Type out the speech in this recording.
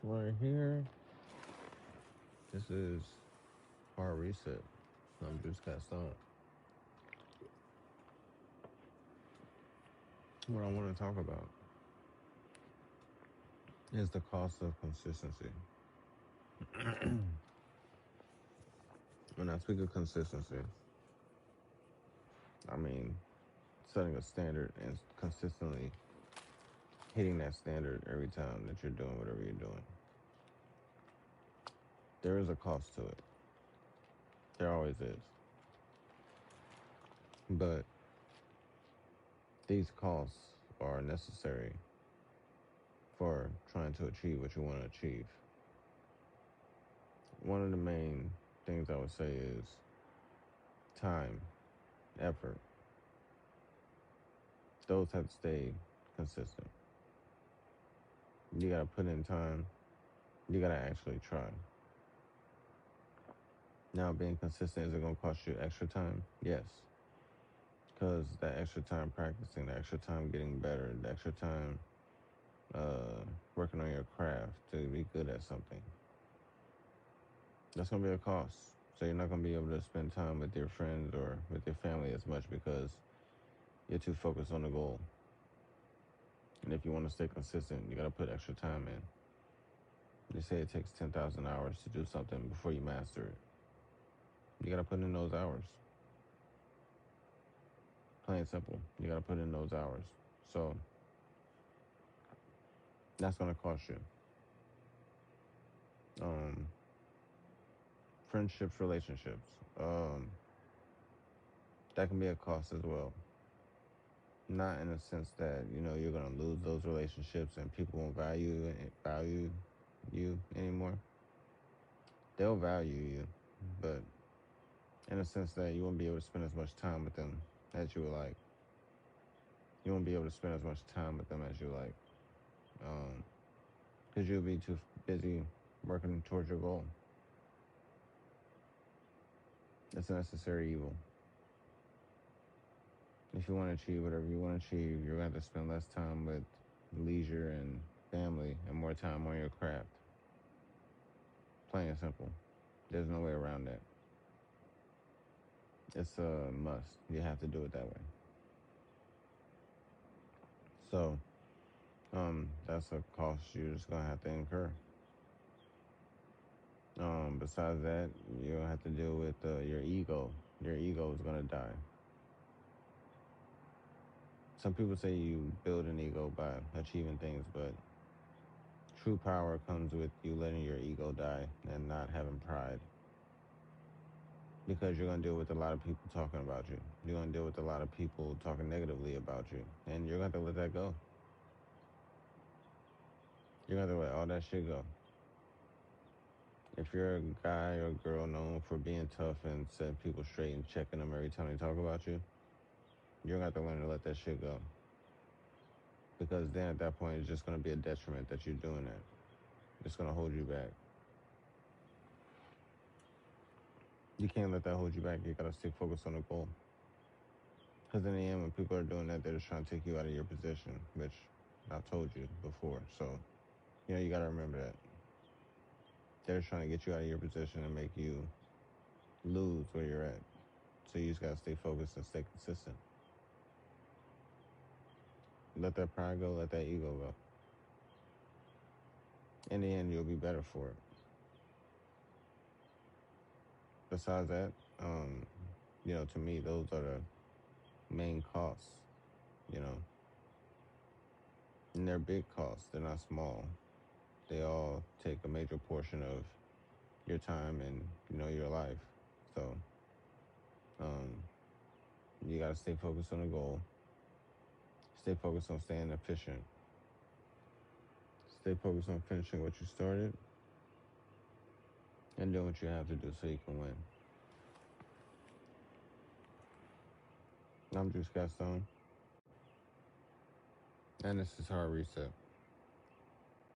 Right here, this is Hard Reset. I'm Juice Kastoan. What I want to talk about is the cost of consistency. When I speak of consistency, I mean setting a standard and consistently hitting that standard every time that you're doing whatever you're doing. There is a cost to it. There always is. But these costs are necessary for trying to achieve what you want to achieve. One of the main things I would say is time, effort. Those have to stay consistent. You got to put in time. You got to actually try. Now, being consistent, is it going to cost you extra time? Yes. Because that extra time practicing, the extra time getting better, the extra time uh, working on your craft to be good at something, that's going to be a cost. So you're not going to be able to spend time with your friends or with your family as much because you're too focused on the goal. And if you want to stay consistent, you got to put extra time in. They say it takes 10,000 hours to do something before you master it. You got to put in those hours. Plain and simple. You got to put in those hours. So that's going to cost you. Um, Friendships, relationships. That can be a cost as well. Not in a sense that you're going to lose those relationships and people won't value you anymore. They'll value you, but in a sense that you won't be able to spend as much time with them as you would like. You won't be able to spend as much time with them as you like, because you'll be too busy working towards your goal. It's a necessary evil. If you want to achieve whatever you want to achieve, you're going to have to spend less time with leisure and family and more time on your craft. Plain and simple. There's no way around that. It's a must. You have to do it that way. So, that's a cost you're just going to have to incur. Besides that, you'll have to deal with your ego. Your ego is going to die. Some people say you build an ego by achieving things, but true power comes with you letting your ego die and not having pride. Because you're going to deal with a lot of people talking about you. You're going to deal with a lot of people talking negatively about you. And you're going to have to let that go. You're going to have to let all that shit go. If you're a guy or a girl known for being tough and setting people straight and checking them every time they talk about you, you're going to have to learn to let that shit go. Because then at that point, it's just going to be a detriment that you're doing that. It's going to hold you back. You can't let that hold you back. You got to stay focused on the goal. Because in the end, when people are doing that, they're just trying to take you out of your position, which I've told you before. So, you got to remember that. They're trying to get you out of your position and make you lose where you're at. So you just got to stay focused and stay consistent. Let that pride go, let that ego go. In the end, you'll be better for it. Besides that, to me, those are the main costs, you know. And they're big costs, they're not small. They all take a major portion of your time and, your life. So, you got to stay focused on the goal, stay focused on staying efficient, stay focused on finishing what you started, and doing what you have to do so you can win. I'm Juice Kastoan, and this is Hard Reset.